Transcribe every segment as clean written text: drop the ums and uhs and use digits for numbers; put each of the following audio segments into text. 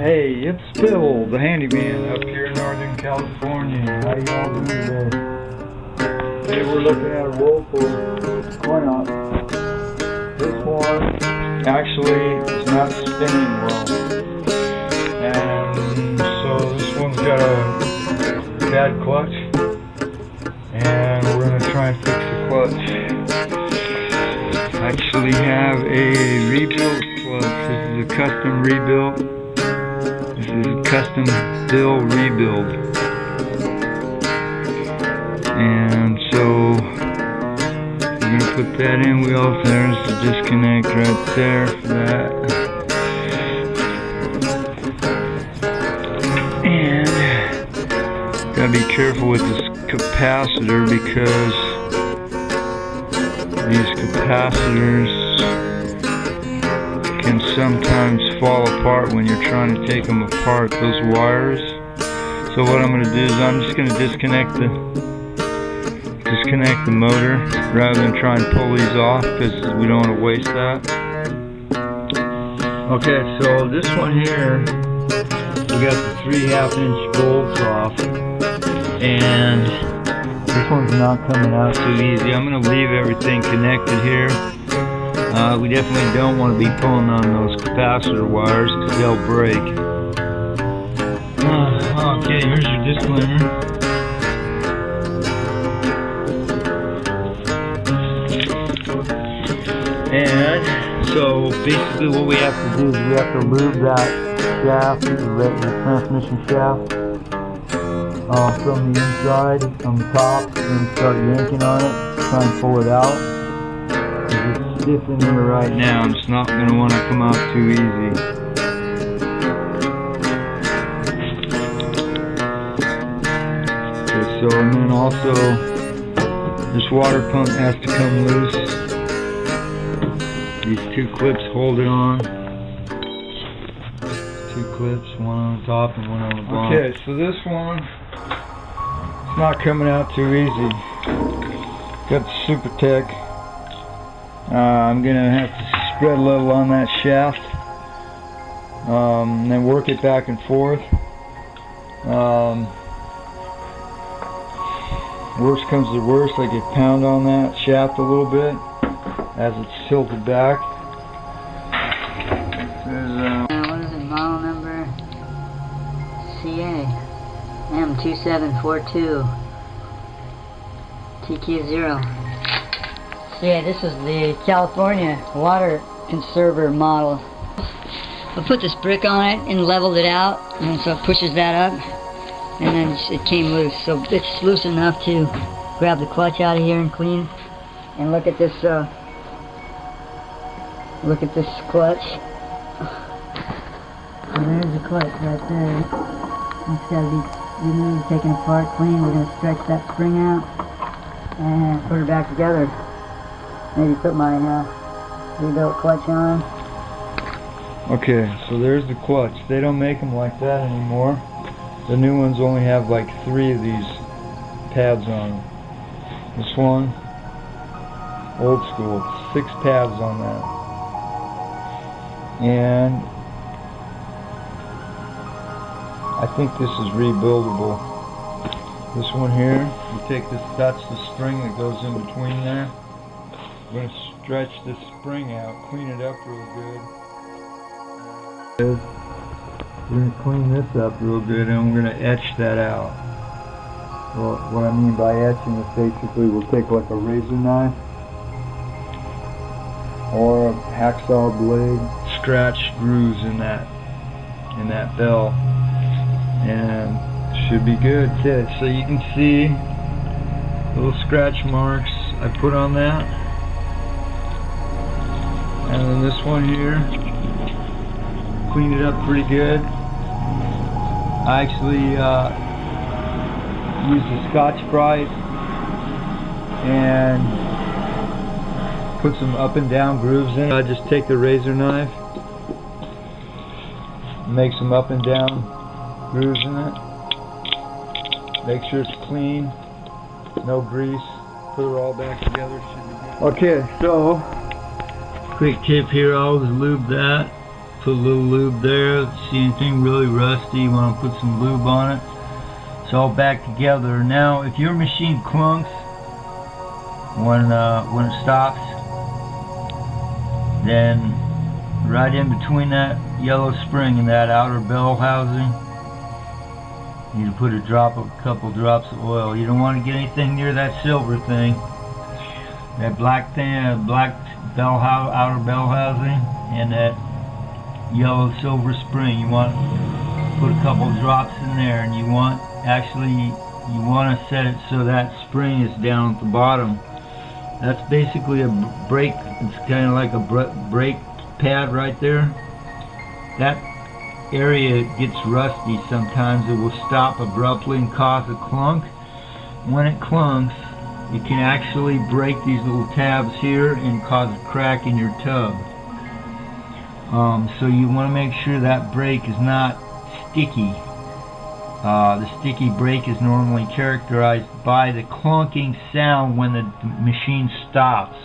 Hey, it's Bill, the handyman up here in Northern California. How y'all doing today? Today we're looking at a Whirlpool coin-op. This one actually is not spinning well. And so this one's got a bad clutch. And we're going to try and fix the clutch. Actually have a rebuilt clutch. This is a custom rebuilt. This is a custom bill rebuild. And so we're going to put that in. There's the disconnect right there for that. And gotta be careful with this capacitor because these capacitors can sometimes fall apart when you're trying to take them apart, those wires. So what I'm going to do is I'm just going to disconnect the motor rather than try and pull these off, because we don't want to waste that. Okay, so this one here, we got the 3.5-inch bolts off, and this one's not coming out too easy. I'm going to leave everything connected here. We definitely don't want to be pulling on those capacitor wires because they'll break. Okay, here's your disclaimer. And so basically what we have to do is we have to lube that shaft, the transmission shaft, from the inside, on the top, and start yanking on it, try and pull it out. It's stiff in there right now, and it's not going to want to come out too easy. Okay, so, and then also, this water pump has to come loose. These two clips hold it on. Two clips, one on the top and one on the bottom. Okay, so this one, it's not coming out too easy. Got the Super Tech. I'm going to have to spread a little on that shaft, and then work it back and forth. Worst comes to worst, I could pound on that shaft a little bit as it's tilted back. What is it, model number? CA M2742 TQ0. So yeah, this is the California water conserver model. I put this brick on it and leveled it out, and so it pushes that up, and then it came loose. So it's loose enough to grab the clutch out of here and clean. And look at this clutch. So there's the clutch right there. It's got to be removed, taken apart, clean. We're going to stretch that spring out and put it back together. Maybe put my rebuilt clutch on. Okay, so there's the clutch. They don't make them like that anymore. The new ones only have like 3 of these pads on them. This one, old school, 6 pads on that. And I think this is rebuildable. This one here, you take this, that's the spring that goes in between there. I'm going to stretch this spring out, clean it up real good. We're going to clean this up real good, and we're going to etch that out. Well, what I mean by etching is basically we'll take like a razor knife or a hacksaw blade, scratch grooves in that bell, and it should be good. Okay, so you can see little scratch marks I put on that. And then this one here, cleaned it up pretty good. I actually used a Scotch-Brite and put some up and down grooves in. I just take the razor knife, make some up and down grooves in it. Make sure it's clean, no grease. Put it all back together. Should be good. Okay, so quick tip here, I always lube that put a little lube there. See anything really rusty, you want to put some lube on it. It's all back together. Now, if your machine clunks when it stops, then right in between that yellow spring and that outer bell housing, you put a couple drops of oil. You don't want to get anything near that silver thing, that black thing, black outer bell housing, and that yellow silver spring. You want to put a couple drops in there, and you want to set it so that spring is down at the bottom. That's basically a brake. It's kind of like a brake pad right there. That area gets rusty sometimes. It will stop abruptly and cause a clunk. When it clunks, it can actually break these little tabs here and cause a crack in your tub. So you want to make sure that brake is not sticky. The sticky brake is normally characterized by the clunking sound when the machine stops.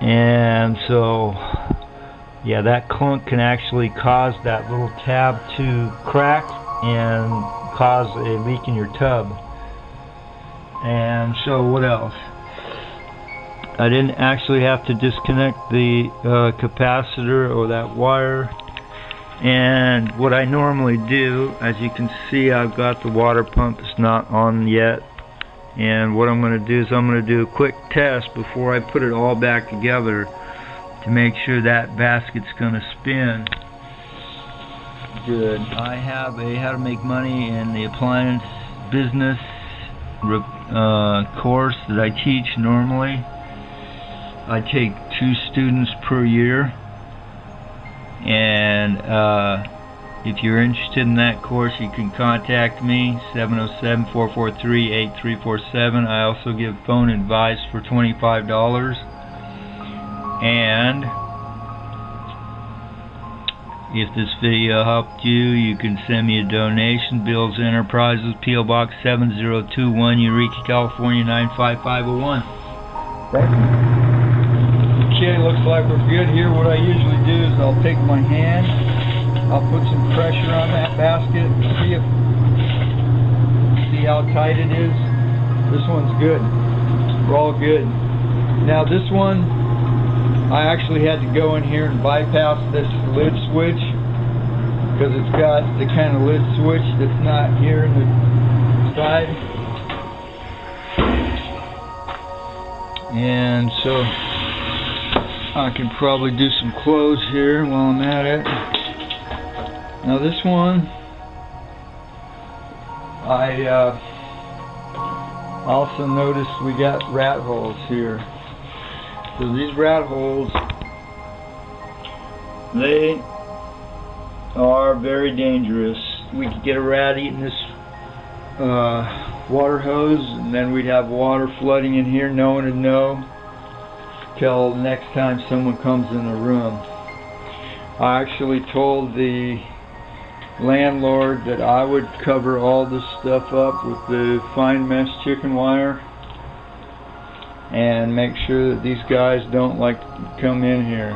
And so, yeah, that clunk can actually cause that little tab to crack and cause a leak in your tub. And so, what else? I didn't actually have to disconnect the capacitor or that wire. And what I normally do, as you can see, I've got the water pump. It's not on yet. And what I'm going to do is I'm going to do a quick test before I put it all back together to make sure that basket's going to spin good. I have a How to Make Money in the Appliance Business course that I teach normally. I take 2 students per year, and if you're interested in that course, you can contact me, 707-443-8347. I also give phone advice for $25. And if this video helped you, you can send me a donation. Bill's Enterprises, P.O. Box 7021, Eureka, California 95501. Thank you. Okay, looks like we're good here. What I usually do is I'll take my hand, I'll put some pressure on that basket, see how tight it is. This one's good. We're all good. Now this one, I actually had to go in here and bypass this lid switch because it's got the kind of lid switch that's not here in the side. And so I can probably do some close here while I'm at it. Now this one, I also noticed we got rat holes here. So these rat holes, they are very dangerous. We could get a rat eating this water hose, and then we'd have water flooding in here. No one would know till next time someone comes in the room. I actually told the landlord that I would cover all this stuff up with the fine mesh chicken wire and make sure that these guys don't like to come in here,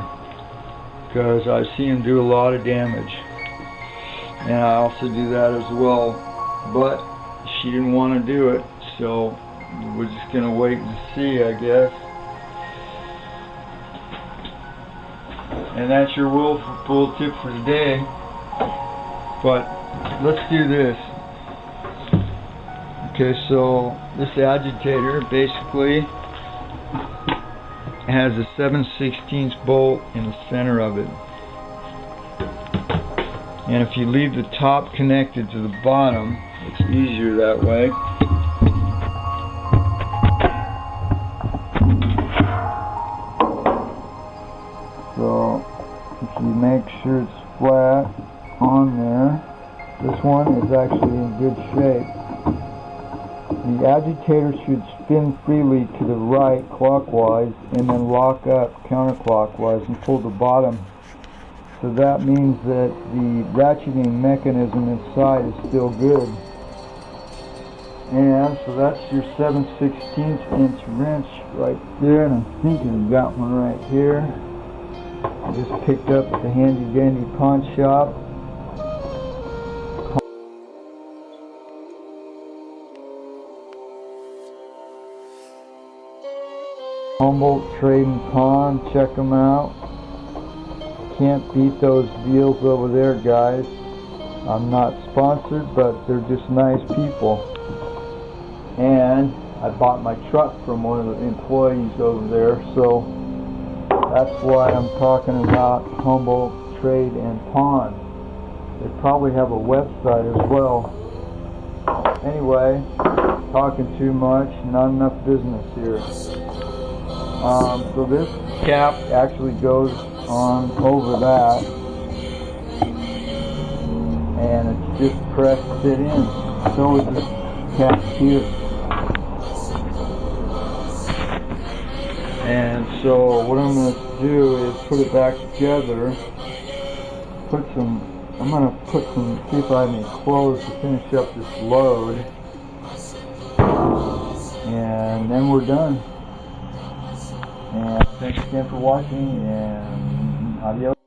because I've seen them do a lot of damage. And I also do that as well, but she didn't want to do it, so we're just gonna wait and see, I guess. And that's your pool tip for today. But let's do this. Okay, so this agitator basically has a 7/16 bolt in the center of it. And if you leave the top connected to the bottom, it's easier that way. So if you make sure it's flat on there, this one is actually in good shape. The agitator should spin freely to the right clockwise and then lock up counterclockwise and pull the bottom. So that means that the ratcheting mechanism inside is still good. And so that's your 7/16 inch wrench right there, and I think I've got one right here. Just picked up at the handy dandy pawn shop. Humboldt Trade and Pawn, check them out. Can't beat those deals over there, guys. I'm not sponsored, but they're just nice people. And I bought my truck from one of the employees over there, so that's why I'm talking about Humboldt Trade and Pawn. They probably have a website as well. Anyway, talking too much, not enough business here. So this cap actually goes on over that, and it's just pressed it in. So is this cap here. And so what I'm going to do is put it back together. I'm going to see if I have any clothes to finish up this load, and then we're done. And thanks again for watching, and adios.